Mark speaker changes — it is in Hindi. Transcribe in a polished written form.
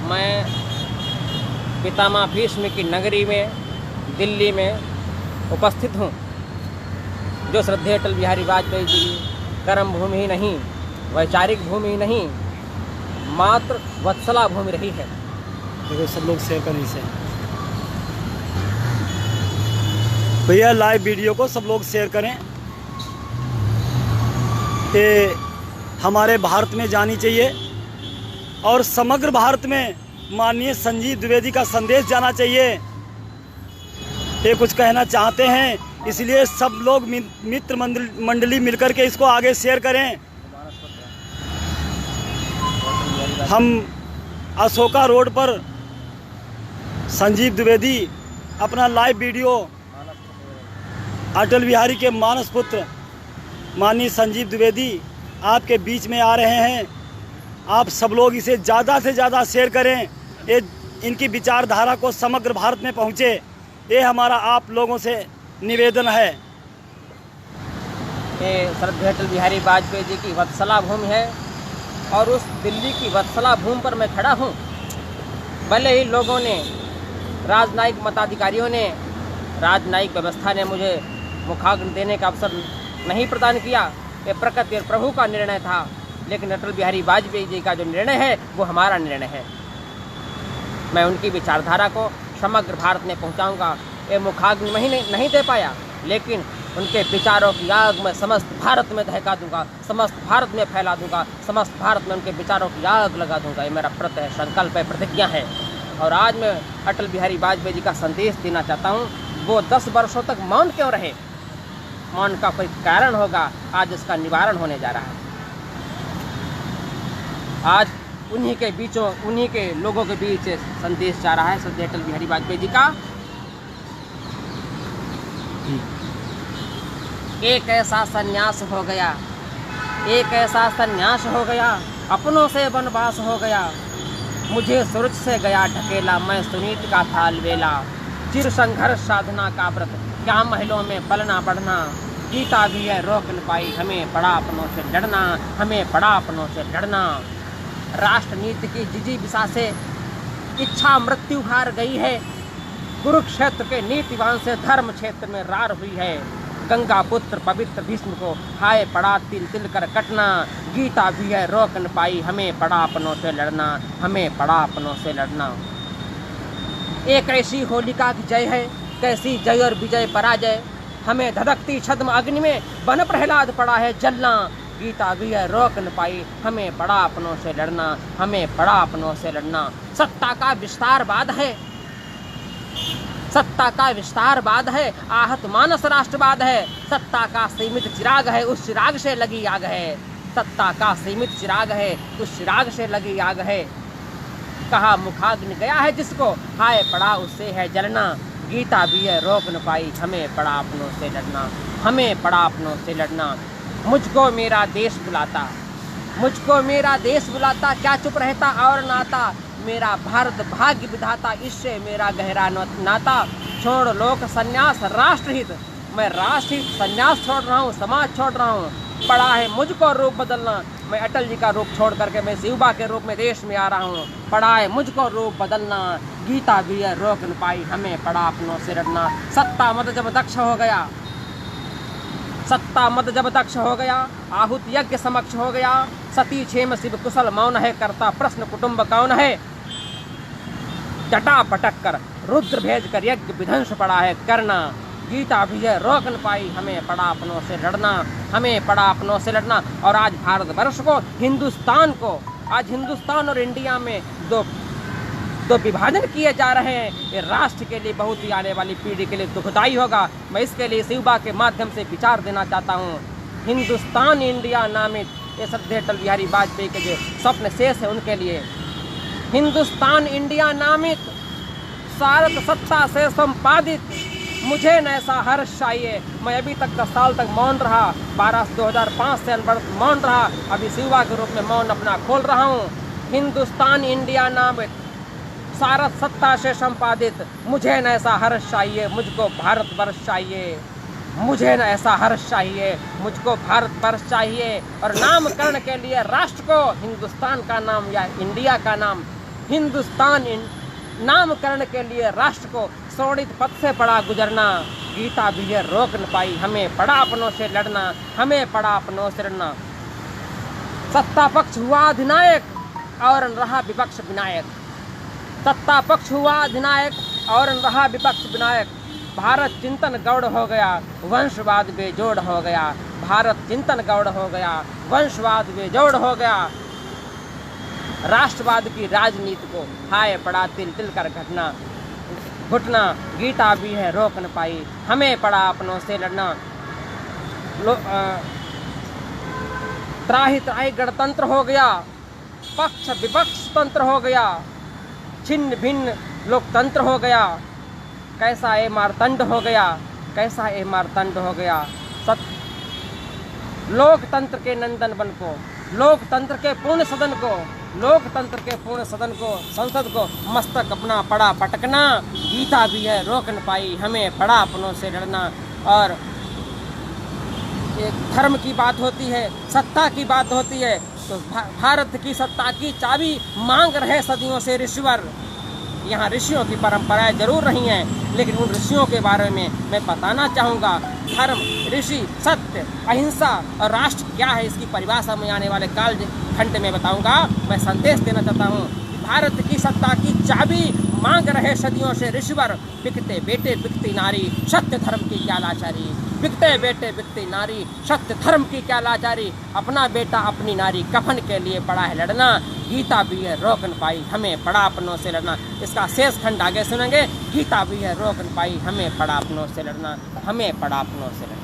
Speaker 1: मैं पितामह भीष्म की नगरी में दिल्ली में उपस्थित हूँ, जो श्रद्धेय अटल बिहारी वाजपेयी जी की कर्म भूमि ही नहीं, वैचारिक भूमि ही नहीं, मात्र वत्सला भूमि रही है।
Speaker 2: देखो सब लोग शेयर करें इसे भैया, लाइव वीडियो को सब लोग शेयर करें। ये हमारे भारत में जानी चाहिए और समग्र भारत में माननीय संजीव द्विवेदी का संदेश जाना चाहिए। ये कुछ कहना चाहते हैं, इसलिए सब लोग मित्र मंडली मिलकर के इसको आगे शेयर करें। हम अशोका रोड पर संजीव द्विवेदी अपना लाइव वीडियो अटल बिहारी के मानस पुत्र माननीय संजीव द्विवेदी आपके बीच में आ रहे हैं। आप सब लोग इसे ज़्यादा से ज़्यादा शेयर करें, ये इनकी विचारधारा को समग्र भारत में पहुँचे, ये हमारा आप लोगों से निवेदन है।
Speaker 1: ये श्रद्धेय अटल बिहारी वाजपेयी जी की वत्सला भूमि है और उस दिल्ली की वत्सला भूमि पर मैं खड़ा हूँ। भले ही लोगों ने, राजनयिक मताधिकारियों ने, राजनयिक व्यवस्था ने मुझे मुखाग्नि देने का अवसर नहीं प्रदान किया, ये प्रकृति और प्रभु का निर्णय था, लेकिन अटल बिहारी वाजपेयी जी का जो निर्णय है वो हमारा निर्णय है। मैं उनकी विचारधारा को समग्र भारत में पहुंचाऊंगा। ये मुखाग्नि मैं नहीं दे पाया, लेकिन उनके विचारों की आग मैं समस्त भारत में दहका दूंगा, समस्त भारत में फैला दूंगा, समस्त भारत में उनके विचारों की आग लगा दूंगा। ये मेरा व्रत है, संकल्प है, प्रतिज्ञा है। और आज मैं अटल बिहारी वाजपेयी जी का संदेश देना चाहता हूँ। वो 10 वर्षों तक मौन क्यों रहे? मौन का कोई कारण होगा, आज इसका निवारण होने जा रहा है। आज उन्हीं के बीचों, उन्हीं के लोगों के बीच संदेश जा रहा है श्रद्धेय अटल बिहारी वाजपेयी जी का। एक ऐसा संन्यास हो गया, एक ऐसा संन्यास हो गया, अपनों से वनवास हो गया, मुझे सूरज से गया ढकेला, मैं सुनीत का था अलबेला। चिर संघर्ष साधना का व्रत, क्या महलों में पलना बढ़ना, गीता भी है रोक न पाई, हमें पड़ा अपनों से लड़ना, हमें पड़ा अपनों से लड़ना। राष्ट्र नीति की जिजीविषा से इच्छा मृत्यु हार गई है, कुरुक्षेत्र के नीतिवान से धर्म क्षेत्र में रार हुई है। गंगा पुत्र पवित्र भीष्म को हाय पड़ा तिल तिल कर कटना, गीता भी है रोक न पाई, हमें पड़ा अपनों से लड़ना, हमें पड़ा अपनों से लड़ना। एक ऐसी होलिका की जय है, कैसी जय और विजय पराजय, हमें धधकती छद्म अग्नि में बन प्रहलाद पड़ा है जलना, गीता भी है रोक न पाई, हमें पड़ा अपनों से लड़ना, हमें पड़ा अपनों से लड़ना। सत्ता का विस्तारवाद है, सत्ता का विस्तारवाद है, आहत मानस राष्ट्रवाद है, सत्ता का सीमित चिराग है, उस चिराग से लगी आग है, सत्ता का सीमित चिराग है, उस चिराग से लगी आग है। कहा मुखाग्नि गया है जिसको, हाय पड़ा उससे है जलना, गीता भी है रोक न पाई, हमें पड़ा अपनों से लड़ना, हमें पड़ा अपनों से लड़ना। मुझको मेरा देश बुलाता, मुझको मेरा देश बुलाता, क्या चुप रहता और नाता, मेरा भारत भाग्य विधाता, इससे मेरा गहरा नाता। छोड़ लोक संन्यास राष्ट्रहित, मैं राष्ट्रहित संन्यास छोड़ रहा हूँ, समाज छोड़ रहा हूँ। पड़ा है मुझको रूप बदलना, मैं अटल जी का रूप छोड़ करके मैं शिवबा के रूप में देश में आ रहा हूँ। पड़ा है मुझको रूप बदलना, गीता भी है रोक न पाई, हमें पड़ा अपनों से लड़ना। सत्ता मद जब दक्ष हो गया, सत्ता मद जब दक्ष हो गया, आहुत यज्ञ समक्ष हो गया, सती क्षेम शिव कुशल मौन है, करता प्रश्न कुटुंब कौन है। जटा पटक कर रुद्र भेज कर यज्ञ विध्वंस पड़ा है करना, गीता भी है रोक न पाई, हमें पड़ा अपनों से लड़ना, हमें पड़ा अपनों से लड़ना। और आज भारतवर्ष को, हिंदुस्तान को, आज हिंदुस्तान और इंडिया में दो विभाजन किए जा रहे हैं। ये राष्ट्र के लिए, बहुत ही आने वाली पीढ़ी के लिए दुखदायी होगा। मैं इसके लिए शिवबा के माध्यम से विचार देना चाहता हूँ। हिंदुस्तान इंडिया नामित ये श्रद्धेय अटल बिहारी वाजपेयी के जो स्वप्न शेष है उनके लिए, हिंदुस्तान इंडिया नामित सारथ सत्ता से संपादित, मुझे न ऐसा हर्ष चाहिए। मैं अभी तक 10 साल तक मौन रहा, 2005 से अनवरत मौन रहा, अभी शिवबा के रूप में मौन अपना खोल रहा हूँ। हिंदुस्तान इंडिया नामित सारथ सत्ता से संपादित, मुझे न ऐसा हर्ष चाहिए, मुझको भारतवर्ष चाहिए, मुझे न ऐसा हर्ष चाहिए, मुझको भारतवर्ष चाहिए। और नामकरण के लिए राष्ट्र को हिंदुस्तान का नाम या इंडिया का नाम हिंदुस्तान नामकरण के लिए राष्ट्र को शोणित पथ से पड़ा गुजरना। गीता भी है रोक न पाई, हमें पड़ा अपनों से लड़ना, हमें पड़ा अपनों से लड़ना। सत्ता पक्ष हुआ अधिनायक और रहा विपक्ष विनायक। सत्ता पक्ष हुआ अधिनायक और रहा विपक्ष विनायक। भारत चिंतन गौड़ हो गया, वंशवाद बेजोड़ हो गया। भारत चिंतन गौड़ हो गया, वंशवाद बेजोड़ हो गया। राष्ट्रवाद की राजनीति को हाय पड़ा तिल तिल कर घुटना। गीता भी है रोक न पाई, हमें पड़ा अपनों से लड़ना। त्राही त्राही गणतंत्र हो गया, पक्ष विपक्ष तंत्र हो गया, छिन्न भिन्न लोकतंत्र हो गया। कैसा ये मारतंड हो गया, कैसा ये मारतंड हो गया। लोकतंत्र के नंदन वन को, लोकतंत्र के पूर्ण सदन को, लोकतंत्र के पूर्ण सदन को, संसद को मस्तक अपना पड़ा पटकना। गीता भी है रोक न पाई, हमें पड़ा अपनों से लड़ना। और एक धर्म की बात होती है, सत्ता की बात होती है, तो भारत की सत्ता की चाबी मांग रहे सदियों से ऋषिवर। यहाँ ऋषियों की परंपराएं जरूर रही हैं, लेकिन उन ऋषियों के बारे में मैं बताना चाहूँगा। धर्म, ऋषि, सत्य, अहिंसा और राष्ट्र क्या है, इसकी परिभाषा में आने वाले काल खंड में बताऊँगा। मैं संदेश देना चाहता हूँ कि भारत की सत्ता की चाबी मांग रहे सदियों से ऋषिवर। बिकते बेटे बिकती नारी, सत्य धर्म की क्या लाचारी। बिकते बेटे बिकती नारी, सत्य धर्म की क्या लाचारी। अपना बेटा अपनी नारी कफन के लिए पड़ा है लड़ना। गीता भी है रोक न पाई, हमें पड़ा अपनों से लड़ना। इसका शेष खंड आगे सुनेंगे। गीता भी है रोक न पाई, हमें पड़ा अपनों से लड़ना, हमें पड़ा अपनों से लड़ना।